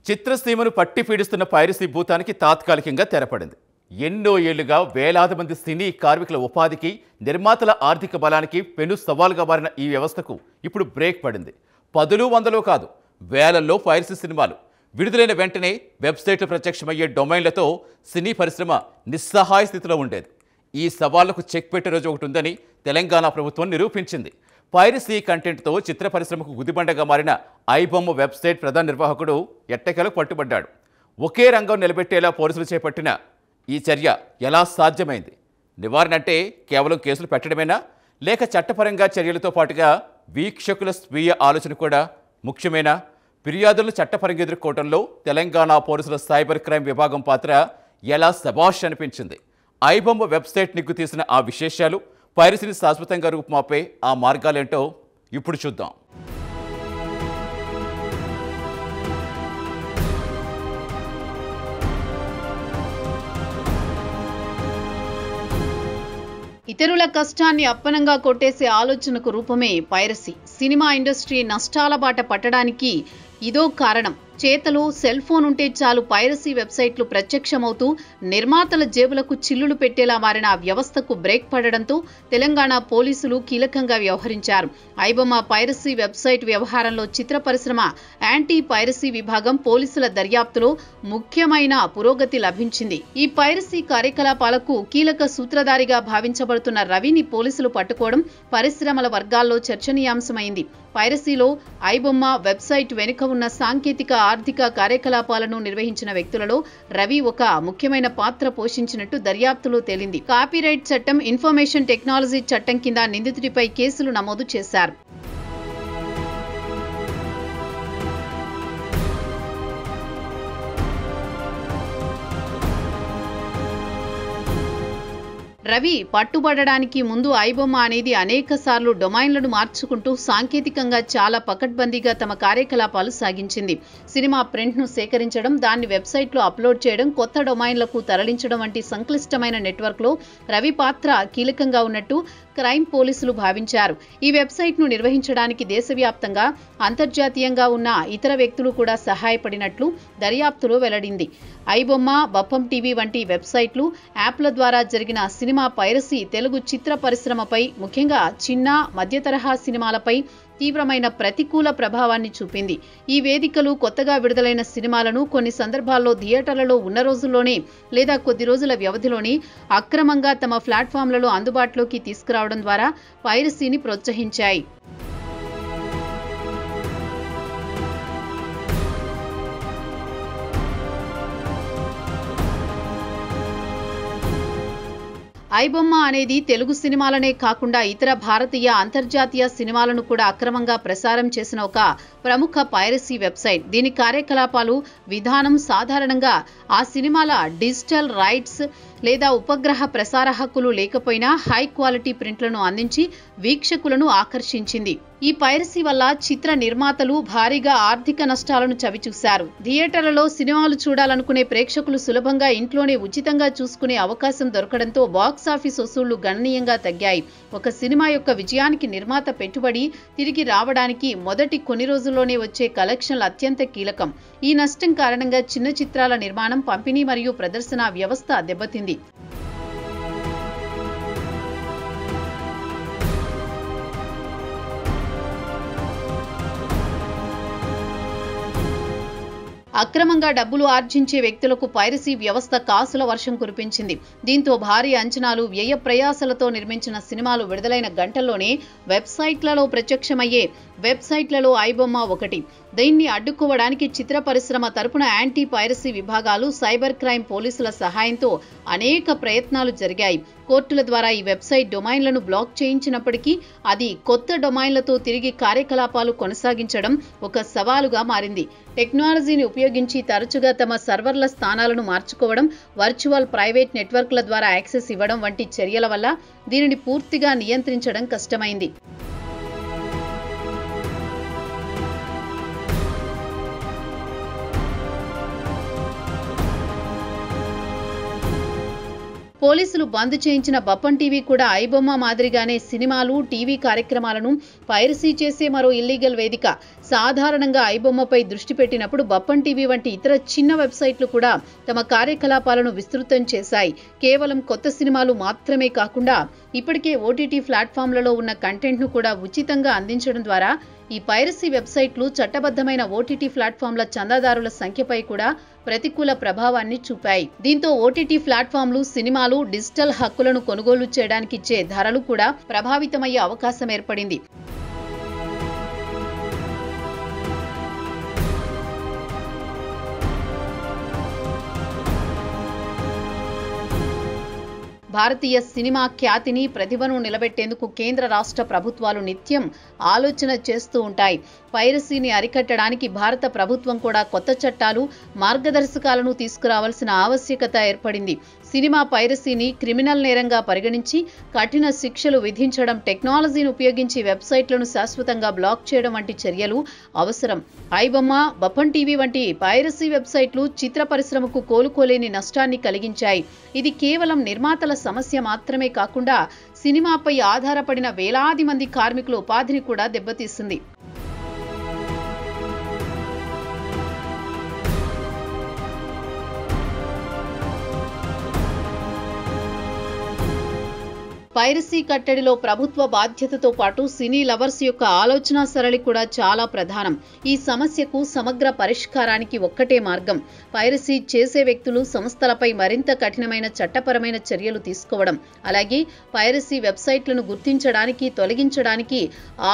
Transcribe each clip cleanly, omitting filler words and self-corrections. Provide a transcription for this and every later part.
చిత్రసీమను పట్టి పీడిస్తున్న పైరసీ భూతానికి తాత్కాలికంగా తెరపడింది. ఎన్నో ఏళ్లుగా వేలాది మంది సినీ కార్మికుల ఉపాధికి, నిర్మాతల ఆర్థిక బలానికి పెను సవాల్గా మారిన ఈ వ్యవస్థకు ఇప్పుడు బ్రేక్ పడింది. పదులు వందలు కాదు, వేలల్లో పైరసీ సినిమాలు విడుదలైన వెంటనే వెబ్సైట్లు ప్రత్యక్షమయ్యే డొమైన్లతో సినీ పరిశ్రమ నిస్సహాయ స్థితిలో ఉండేది. ఈ సవాళ్లకు చెక్ పెట్టే రోజు ఒకటి ఉందని తెలంగాణ ప్రభుత్వం నిరూపించింది. పైరసీ కంటెంట్తో చిత్ర పరిశ్రమకు గుదిబండగా మారిన ఐబొమ్మ వెబ్సైట్ ప్రధాన నిర్వాహకుడు ఎట్టకేలకు పట్టుబడ్డాడు. ఒకే రంగం నిలబెట్టేలా పోలీసులు చేపట్టిన ఈ చర్య ఎలా సాధ్యమైంది? నివారణ అంటే కేవలం కేసులు పెట్టడమేనా, లేక చట్టపరంగా చర్యలతో పాటుగా వీక్షకుల స్వీయ ఆలోచన కూడా ముఖ్యమేనా? ఫిర్యాదులను చట్టపరంగా ఎదుర్కోవడంలో తెలంగాణ పోలీసుల సైబర్ క్రైమ్ విభాగం పాత్ర ఎలా శభాష్ అనిపించింది? ఐబొమ్మ వెబ్సైట్ నిగ్గు తీసిన ఆ విశేషాలు, పైరసీని శాశ్వతంగా రూపుమాపే ఆ మార్గాలేంటో ఇప్పుడు చూద్దాం. ఇతరుల కష్టాన్ని అప్పనంగా కొట్టేసే ఆలోచనకు రూపమే పైరసీ. సినిమా ఇండస్ట్రీ నష్టాల బాట పట్టడానికి ఇదో కారణం. చేతలో సెల్ ఫోన్ ఉంటే చాలు పైరసీ వెబ్సైట్లు ప్రత్యక్షమవుతూ నిర్మాతల జేబులకు చిల్లులు పెట్టేలా మారిన వ్యవస్థకు బ్రేక్ పడడంతో తెలంగాణ పోలీసులు కీలకంగా వ్యవహరించారు. ఐబొమ్మ పైరసీ వెబ్సైట్ వ్యవహారంలో చిత్ర పరిశ్రమ యాంటీ పైరసీ విభాగం పోలీసుల దర్యాప్తులో ముఖ్యమైన పురోగతి లభించింది. ఈ పైరసీ కార్యకలాపాలకు కీలక సూత్రధారిగా భావించబడుతున్న రవిని పోలీసులు పట్టుకోవడం పరిశ్రమల వర్గాల్లో చర్చనీయాంశమైంది. పైరసీలో ఐబొమ్మ వెబ్సైట్ వెనుక ఉన్న సాంకేతిక ఆర్థిక కార్యకలాపాలను నిర్వహించిన వ్యక్తులలో రవి ఒక ముఖ్యమైన పాత్ర పోషించినట్టు దర్యాప్తులో తేలింది. కాపీరైట్ చట్టం, ఇన్ఫర్మేషన్ టెక్నాలజీ చట్టం కింద నిందితుడిపై కేసులు నమోదు చేశారు. రవి పట్టుబడడానికి ముందు ఐబొమ్మ అనేది అనేక సార్లు డొమైన్లను మార్చుకుంటూ సాంకేతికంగా చాలా పకడ్బందీగా తమ కార్యకలాపాలు సాగించింది. సినిమా ప్రింట్ను సేకరించడం, దాన్ని వెబ్సైట్లో అప్లోడ్ చేయడం, కొత్త డొమైన్లకు తరలించడం వంటి సంక్లిష్టమైన నెట్వర్క్లో రవి పాత్ర కీలకంగా ఉన్నట్టు క్రైమ్ పోలీసులు భావించారు. ఈ వెబ్సైట్ను నిర్వహించడానికి దేశవ్యాప్తంగా, అంతర్జాతీయంగా ఉన్న ఇతర వ్యక్తులు కూడా సహాయపడినట్లు దర్యాప్తులో వెల్లడింది. ఐబొమ్మ, బప్పం టీవీ వంటి వెబ్సైట్లు, యాప్ల ద్వారా జరిగిన సినిమా పైరసీ తెలుగు చిత్ర పరిశ్రమపై, ముఖ్యంగా చిన్న, మధ్యతరహా సినిమాలపై తీవ్రమైన ప్రతికూల ప్రభావాన్ని చూపింది. ఈ వేదికలు కొత్తగా విడుదలైన సినిమాలను కొన్ని సందర్భాల్లో థియేటర్లలో ఉన్న రోజుల్లోనే లేదా కొద్ది రోజుల వ్యవధిలోనే అక్రమంగా తమ ప్లాట్ఫామ్లలో అందుబాటులోకి తీసుకురావడం ద్వారా పైరసీని ప్రోత్సహించాయి. ఐబొమ్మ అనేది తెలుగు సినిమాలనే కాకుండా ఇతర భారతీయ, అంతర్జాతీయ సినిమాలను కూడా అక్రమంగా ప్రసారం చేసిన ఒక ప్రముఖ పైరసీ వెబ్సైట్. దీని కార్యకలాపాలు, విధానం సాధారణంగా ఆ సినిమాల డిజిటల్ రైట్స్ లేదా ఉపగ్రహ ప్రసార హక్కులు లేకపోయినా హై క్వాలిటీ ప్రింట్లను అందించి వీక్షకులను ఆకర్షించింది. ఈ పైరసీ వల్ల చిత్ర నిర్మాతలు భారీగా ఆర్థిక నష్టాలను చవిచూశారు. థియేటర్లలో సినిమాలు చూడాలనుకునే ప్రేక్షకులు సులభంగా ఇంట్లోనే ఉచితంగా చూసుకునే అవకాశం దొరకడంతో బాక్సాఫీస్ వసూళ్లు గణనీయంగా తగ్గాయి. ఒక సినిమా యొక్క విజయానికి నిర్మాత పెట్టుబడి తిరిగి రావడానికి మొదటి కొన్ని రోజుల్లోనే వచ్చే కలెక్షన్లు అత్యంత కీలకం. ఈ నష్టం కారణంగా చిన్న చిత్రాల నిర్మాణం, పంపిణీ మరియు ప్రదర్శన వ్యవస్థ దెబ్బతింది. అక్రమంగా డబ్బులు ఆర్జించే వ్యక్తులకు పైరసీ వ్యవస్థ కాసుల వర్షం కురిపించింది. దీంతో భారీ అంచనాలు, వ్యయ ప్రయాసలతో నిర్మించిన సినిమాలు విడుదలైన గంటల్లోనే వెబ్సైట్లలో ప్రత్యక్షమయ్యే వెబ్సైట్లలో ఐబొమ్మ ఒకటి. దీన్ని అడ్డుకోవడానికి చిత్ర పరిశ్రమ తరపున యాంటీ పైరసీ విభాగాలు, సైబర్ క్రైమ్ పోలీసుల సహాయంతో అనేక ప్రయత్నాలు జరిగాయి. కోర్టుల ద్వారా ఈ వెబ్సైట్ డొమైన్లను బ్లాక్ చేయించినప్పటికీ అది కొత్త డొమైన్లతో తిరిగి కార్యకలాపాలు కొనసాగించడం ఒక సవాలుగా మారింది. టెక్నాలజీని ఉపయోగించి తరచుగా తమ సర్వర్ల స్థానాలను మార్చుకోవడం, వర్చువల్ ప్రైవేట్ నెట్వర్క్ల ద్వారా యాక్సెస్ ఇవ్వడం వంటి చర్యల వల్ల దీనిని పూర్తిగా నియంత్రించడం కష్టమైంది. పోలీసులు బంద్ చేయించిన బప్పం టీవీ కూడా ఐబొమ్మ మాదిరిగానే సినిమాలు, టీవీ కార్యక్రమాలను పైరసీ చేసే మరో ఇల్లీగల్ వేదిక. సాధారణంగా ఐబొమ్మపై దృష్టి పెట్టినప్పుడు బప్పన్ టీవీ వంటి ఇతర చిన్న వెబ్సైట్లు కూడా తమ కార్యకలాపాలను విస్తృతం చేశాయి. కేవలం కొత్త సినిమాలు మాత్రమే కాకుండా ఇప్పటికే ఓటీటీ ప్లాట్ఫామ్లలో ఉన్న కంటెంట్ను కూడా ఉచితంగా అందించడం ద్వారా ఈ పైరసీ వెబ్సైట్లు చట్టబద్ధమైన ఓటీటీ ప్లాట్ఫామ్ల చందాదారుల సంఖ్యపై కూడా ప్రతికూల ప్రభావాన్ని చూపాయి. దీంతో ఓటీటీ ప్లాట్ఫామ్లు సినిమాలు డిజిటల్ హక్కులను కొనుగోలు చేయడానికి ఇచ్చే ధరలు కూడా ప్రభావితమయ్యే అవకాశం ఏర్పడింది. భారతీయ సినిమా ఖ్యాతిని ప్రతిభను నిలబెట్టేందుకు కేంద్ర రాష్ట్ర ప్రభుత్వాలు నిత్యం ఆలోచన చేస్తూ ఉంటాయి. పైరసీని అరికట్టడానికి భారత ప్రభుత్వం కూడా కొత్త చట్టాలు, మార్గదర్శకాలను తీసుకురావాల్సిన ఆవశ్యకత ఏర్పడింది. సినిమా పైరసీని క్రిమినల్ నేరంగా పరిగణించి కఠిన శిక్షలు విధించడం, టెక్నాలజీని ఉపయోగించి వెబ్సైట్లను శాశ్వతంగా బ్లాక్ చేయడం వంటి చర్యలు అవసరం. ఐబొమ్మ, బప్పన్ టీవీ వంటి పైరసీ వెబ్సైట్లు చిత్ర పరిశ్రమకు కోలుకోలేని నష్టాన్ని కలిగించాయి. ఇది కేవలం నిర్మాతల సమస్య మాత్రమే కాకుండా సినిమాపై ఆధారపడిన వేలాది మంది కార్మికుల ఉపాధిని కూడా దెబ్బతీసింది. పైరసీ కట్టడిలో ప్రభుత్వ బాధ్యతతో పాటు సినీ లవర్స్ యొక్క ఆలోచన సరళి కూడా చాలా ప్రధానం. ఈ సమస్యకు సమగ్ర పరిష్కారానికి ఒక్కటే మార్గం: పైరసీ చేసే వ్యక్తులు, సంస్థలపై మరింత కఠినమైన చట్టపరమైన చర్యలు తీసుకోవడం, అలాగే పైరసీ వెబ్సైట్లను గుర్తించడానికి, తొలగించడానికి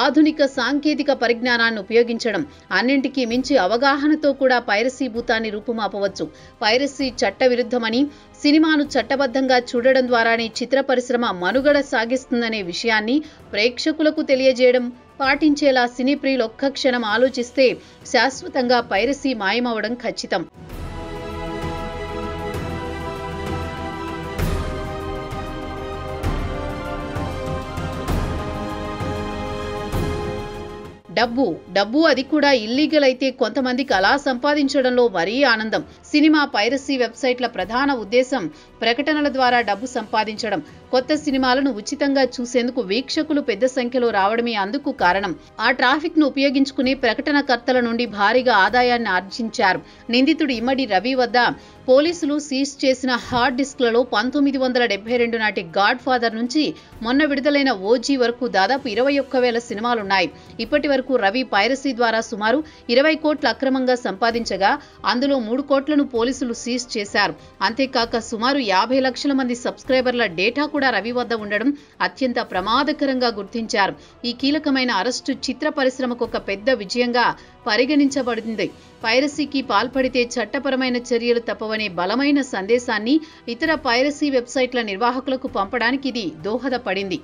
ఆధునిక సాంకేతిక పరిజ్ఞానాన్ని ఉపయోగించడం. అన్నింటికీ మించి అవగాహనతో కూడా పైరసీ భూతాన్ని రూపుమాపవచ్చు. పైరసీ చట్టవిరుద్ధమని, సినిమాను చట్టబద్ధంగా చూడడం ద్వారానే చిత్ర పరిశ్రమ మనుగడ సాగిస్తుందనే విషయాన్ని ప్రేక్షకులకు తెలియజేయడం, పాటించేలా సినీ ప్రియులు ఒక్క క్షణం ఆలోచిస్తే శాశ్వతంగా పైరసీ మాయమవడం ఖచ్చితం. డబ్బు అది కూడా ఇల్లీగల్ అయితే కొంతమందికి అలా సంపాదించడంలో మరీ ఆనందం. సినిమా పైరసీ వెబ్సైట్ల ప్రధాన ఉద్దేశం ప్రకటనల ద్వారా డబ్బు సంపాదించడం. కొత్త సినిమాలను ఉచితంగా చూసేందుకు వీక్షకులు పెద్ద సంఖ్యలో రావడమే అందుకు కారణం. ఆ ట్రాఫిక్ ను ఉపయోగించుకుని ప్రకటనకర్తల నుండి భారీగా ఆదాయాన్ని ఆర్జించారు. నిందితుడు ఇమ్మడి రవి వద్ద పోలీసులు సీజ్ చేసిన హార్డ్ డిస్క్లలో 1972 నాటి గాడ్ ఫాదర్ నుంచి మొన్న విడుదలైన ఓజీ వరకు దాదాపు 21,000 సినిమాలున్నాయి. ఇప్పటి వరకు రవి పైరసీ ద్వారా సుమారు 20 కోట్ల అక్రమంగా సంపాదించగా అందులో 3 కోట్లను పోలీసులు సీజ్ చేశారు. అంతేకాక సుమారు 50 లక్షల మంది సబ్స్క్రైబర్ల డేటా కూడా రవి వద్ద ఉండడం అత్యంత ప్రమాదకరంగా గుర్తించారు. ఈ కీలకమైన అరెస్టు చిత్ర పరిశ్రమకు ఒక పెద్ద విజయంగా పరిగణించబడింది. పైరసీకి పాల్పడితే చట్టపరమైన చర్యలు తప్పవనే బలమైన సందేశాన్ని ఇతర పైరసీ వెబ్సైట్ల నిర్వాహకులకు పంపడానికి ఇది దోహదపడింది.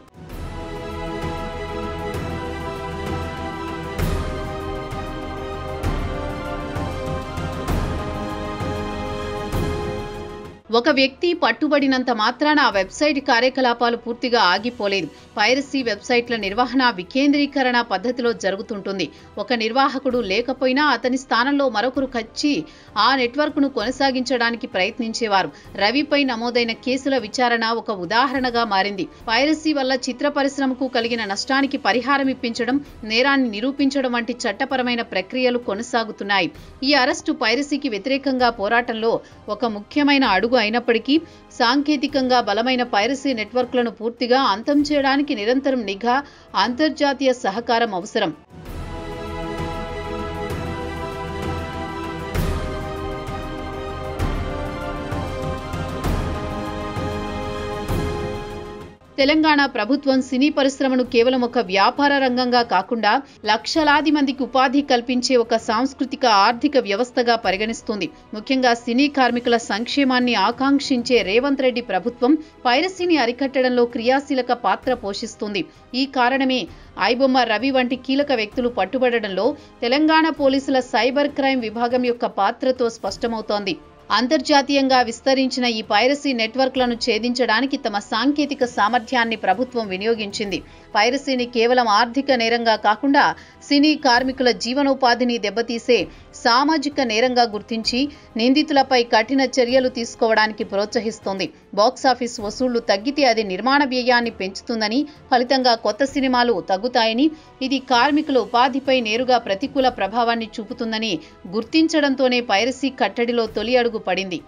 ఒక వ్యక్తి పట్టుబడినంత మాత్రాన ఆ వెబ్సైట్ కార్యకలాపాలు పూర్తిగా ఆగిపోలేదు. పైరసీ వెబ్సైట్ల నిర్వహణ వికేంద్రీకరణ పద్ధతిలో జరుగుతుంటుంది. ఒక నిర్వాహకుడు లేకపోయినా అతని స్థానంలో మరొకరు వచ్చి ఆ నెట్వర్క్ను కొనసాగించడానికి ప్రయత్నించేవారు. రవిపై నమోదైన కేసుల విచారణ ఒక ఉదాహరణగా మారింది. పైరసీ వల్ల చిత్ర పరిశ్రమకు కలిగిన నష్టానికి పరిహారం ఇప్పించడం, నేరాన్ని నిరూపించడం వంటి చట్టపరమైన ప్రక్రియలు కొనసాగుతున్నాయి. ఈ అరెస్టు పైరసీకి వ్యతిరేకంగా పోరాటంలో ఒక ముఖ్యమైన అడుగు అయినప్పటికీ సాంకేతికంగా బలమైన పైరసీ నెట్వర్క్లను పూర్తిగా అంతం చేయడానికి నిరంతరం నిఘా, అంతర్జాతీయ సహకారం అవసరం. తెలంగాణ ప్రభుత్వం సినీ పరిశ్రమను కేవలం ఒక వ్యాపార రంగంగా కాకుండా లక్షలాది మందికి ఉపాధి కల్పించే ఒక సాంస్కృతిక ఆర్థిక వ్యవస్థగా పరిగణిస్తుంది. ముఖ్యంగా సినీ కార్మికుల సంక్షేమాన్ని ఆకాంక్షించే రేవంత్ రెడ్డి ప్రభుత్వం పైరసీని అరికట్టడంలో క్రియాశీలక పాత్ర పోషిస్తుంది. ఈ కారణమే ఐబొమ్మ రవి వంటి కీలక వ్యక్తులు పట్టుబడడంలో తెలంగాణ పోలీసుల సైబర్ క్రైమ్ విభాగం యొక్క పాత్రతో స్పష్టమవుతోంది. అంతర్జాతీయంగా విస్తరించిన ఈ పైరసీ నెట్వర్క్లను ఛేదించడానికి తమ సాంకేతిక సామర్థ్యాన్ని ప్రభుత్వం వినియోగించింది. పైరసీని కేవలం ఆర్థిక నేరంగా కాకుండా సినీ కార్మికుల జీవనోపాధిని దెబ్బతీసే సామాజిక నేరంగా గుర్తించి నిందితులపై కఠిన చర్యలు తీసుకోవడానికి ప్రోత్సహిస్తోంది. బాక్సాఫీస్ వసూళ్లు తగ్గితే అది నిర్మాణ వ్యయాన్ని పెంచుతుందని, ఫలితంగా కొత్త సినిమాలు తగ్గుతాయని, ఇది కార్మికుల ఉపాధిపై నేరుగా ప్రతికూల ప్రభావాన్ని చూపుతుందని గుర్తించడంతోనే పైరసీ కట్టడిలో తొలి అడుగు పడింది.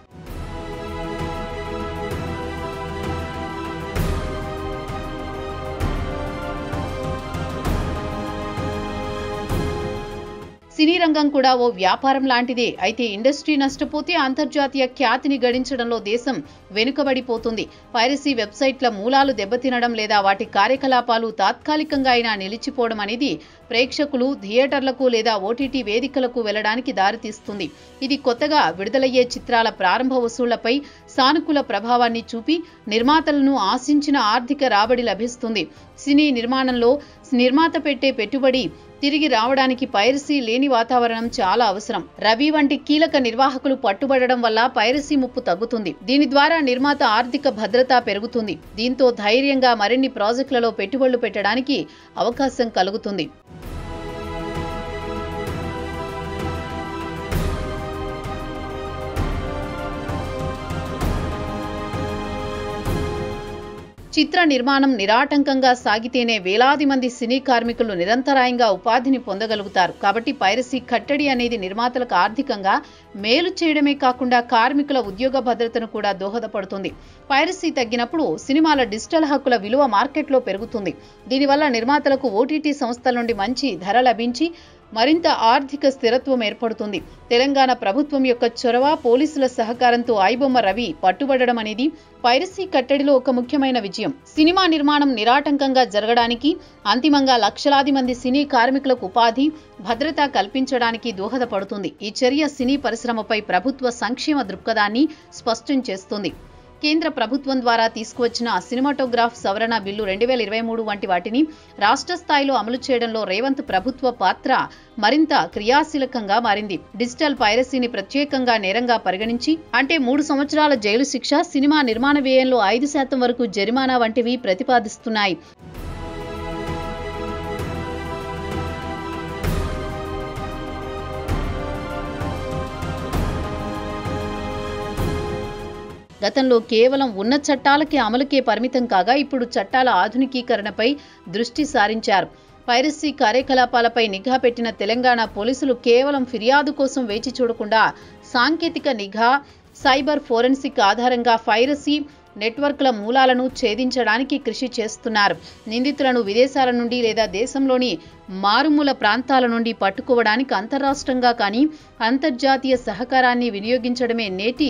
సినీ రంగం కూడా ఓ వ్యాపారం లాంటిదే. అయితే ఇండస్ట్రీ నష్టపోతే అంతర్జాతీయ ఖ్యాతిని గడించడంలో దేశం వెనుకబడిపోతుంది. పైరసీ వెబ్సైట్ల మూలాలు దెబ్బతినడం లేదా వాటి కార్యకలాపాలు తాత్కాలికంగా అయినా నిలిచిపోవడం అనేది ప్రేక్షకులు థియేటర్లకు లేదా ఓటీటీ వేదికలకు వెళ్లడానికి దారితీస్తుంది. ఇది కొత్తగా విడుదలయ్యే చిత్రాల ప్రారంభ వసూళ్లపై సానుకూల ప్రభావాన్ని చూపి నిర్మాతలను ఆశించిన ఆర్థిక రాబడి లభిస్తుంది. సినీ నిర్మాణంలో నిర్మాత పెట్టే పెట్టుబడి తిరిగి రావడానికి పైరసీ లేని వాతావరణం చాలా అవసరం. రవి వంటి కీలక నిర్వాహకులు పట్టుబడడం వల్ల పైరసీ ముప్పు తగ్గుతుంది. దీని ద్వారా నిర్మాత ఆర్థిక భద్రత పెరుగుతుంది. దీంతో ధైర్యంగా మరిన్ని ప్రాజెక్టులలో పెట్టుబడులు పెట్టడానికి అవకాశం కలుగుతుంది. చిత్ర నిర్మాణం నిరాటంకంగా సాగితేనే వేలాది మంది సినీ కార్మికులు నిరంతరాయంగా ఉపాధిని పొందగలుగుతారు. కాబట్టి పైరసీ కట్టడి అనేది నిర్మాతలకు ఆర్థికంగా మేలు చేయడమే కాకుండా కార్మికుల ఉద్యోగ భద్రతను కూడా దోహదపడుతుంది. పైరసీ తగ్గినప్పుడు సినిమాల డిజిటల్ హక్కుల విలువ మార్కెట్లో పెరుగుతుంది. దీనివల్ల నిర్మాతలకు ఓటీటీ సంస్థల నుండి మంచి ధర లభించి మరింత ఆర్థిక స్థిరత్వం ఏర్పడుతుంది. తెలంగాణ ప్రభుత్వం యొక్క చొరవ, పోలీసుల సహకారంతో ఐబొమ్మ రవి పట్టుబడడం అనేది పైరసీ కట్టడిలో ఒక ముఖ్యమైన విజయం. సినిమా నిర్మాణం నిరాటంకంగా జరగడానికి, అంతిమంగా లక్షలాది మంది సినీ కార్మికులకు ఉపాధి, భద్రత కల్పించడానికి దోహదపడుతుంది. ఈ చర్య సినీ పరిశ్రమపై ప్రభుత్వ సంక్షేమ దృక్పథాన్ని స్పష్టం చేస్తుంది. కేంద్ర ప్రభుత్వం ద్వారా తీసుకువచ్చిన సినిమాటోగ్రాఫ్ సవరణ బిల్లు 2023 వంటి వాటిని రాష్ట్ర స్థాయిలో అమలు చేయడంలో రేవంత్ ప్రభుత్వ పాత్ర మరింత క్రియాశీలకంగా మారింది. డిజిటల్ పైరసీని ప్రత్యేకంగా నేరంగా పరిగణించి అంటే 3 సంవత్సరాల జైలు శిక్ష, సినిమా నిర్మాణ వ్యయంలో 5% వరకు జరిమానా వంటివి ప్రతిపాదిస్తున్నాయి. గతంలో కేవలం ఉన్న చట్టాలకే అమలుకే పరిమితం కాగా ఇప్పుడు చట్టాల ఆధునికీకరణపై దృష్టి సారించారు. పైరసీ కార్యకలాపాలపై నిఘా పెట్టిన తెలంగాణ పోలీసులు కేవలం ఫిర్యాదు కోసం వేచి చూడకుండా సాంకేతిక నిఘా, సైబర్ ఫోరెన్సిక్ ఆధారంగా పైరసీ నెట్వర్క్ల మూలాలను ఛేదించడానికి కృషి చేస్తున్నారు. నిందితులను విదేశాల నుండి లేదా దేశంలోని మారుమూల ప్రాంతాల నుండి పట్టుకోవడానికి అంతర్రాష్ట్రంగా కానీ అంతర్జాతీయ సహకారాన్ని వినియోగించడమే నేటి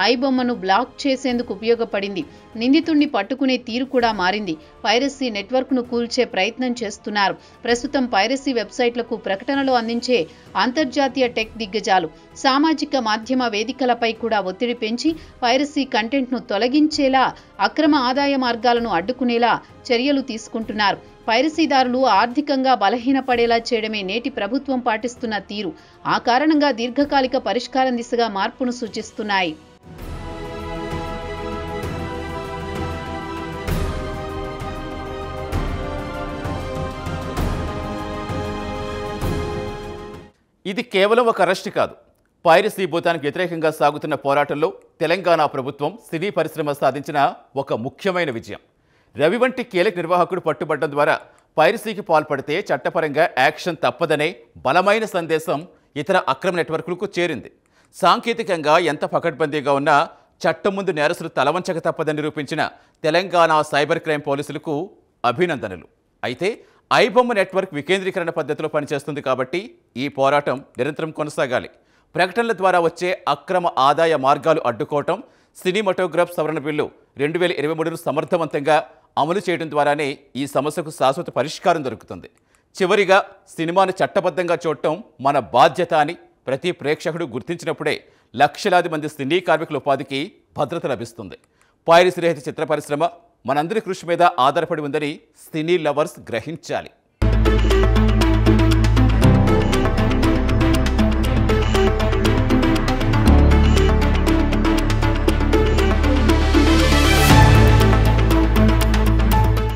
ఐబొమ్మను బ్లాక్ చేసేందుకు ఉపయోగపడింది. నిందితుడిని పట్టుకునే తీరు కూడా మారింది. పైరసీ నెట్వర్క్ను కూల్చే ప్రయత్నం చేస్తున్నారు. ప్రస్తుతం పైరసీ వెబ్సైట్లకు ప్రకటనలు అందించే అంతర్జాతీయ టెక్ దిగ్గజాలు సామాజిక మాధ్యమ వేదికలపై కూడా ఒత్తిడి పెంచి పైరసీ కంటెంట్ను తొలగించేలా, అక్రమ ఆదాయ మార్గాలను అడ్డుకునేలా చర్యలు తీసుకుంటున్నారు. పైరసీదారులు ఆర్థికంగా బలహీనపడేలా చేయడమే నేటి ప్రభుత్వం పాటిస్తున్న తీరు. ఆ కారణంగా దీర్ఘకాలిక పరిష్కారం దిశగా మార్పును సూచిస్తున్నాయి. ఇది కేవలం ఒక అరెస్ట్ కాదు. పైరసీ భూతానికి వ్యతిరేకంగా సాగుతున్న పోరాటంలో తెలంగాణ ప్రభుత్వం సినీ పరిశ్రమ సాధించిన ఒక ముఖ్యమైన విజయం. రవి వంటి కీలక నిర్వాహకుడు పట్టుబట్టడం ద్వారా పైరసీకి పాల్పడితే చట్టపరంగా యాక్షన్ తప్పదనే బలమైన సందేశం ఇతర అక్రమ నెట్వర్క్లకు చేరింది. సాంకేతికంగా ఎంత పకడ్బందీగా ఉన్నా చట్టం ముందు నేరస్తులు తలవంచక తప్పదని నిరూపించిన తెలంగాణ సైబర్ క్రైమ్ పోలీసులకు అభినందనలు. అయితే ఐబొమ్మ నెట్వర్క్ వికేంద్రీకరణ పద్ధతిలో పనిచేస్తుంది కాబట్టి ఈ పోరాటం నిరంతరం కొనసాగాలి. ప్రకటనల ద్వారా వచ్చే అక్రమ ఆదాయ మార్గాలు అడ్డుకోవటం, సినిమాటోగ్రాఫ్ సవరణ బిల్లు 2023ను సమర్థవంతంగా అమలు చేయడం ద్వారానే ఈ సమస్యకు శాశ్వత పరిష్కారం దొరుకుతుంది. చివరిగా సినిమాను చట్టబద్ధంగా చూడటం మన బాధ్యత అని ప్రతి ప్రేక్షకుడు గుర్తించినప్పుడే లక్షలాది మంది సినీ కార్మికుల ఉపాధికి భద్రత లభిస్తుంది. పైరసీ రహిత చిత్ర పరిశ్రమ మనందరి కృషి మీద ఆధారపడి ఉందని సినీ లవర్స్ గ్రహించాలి.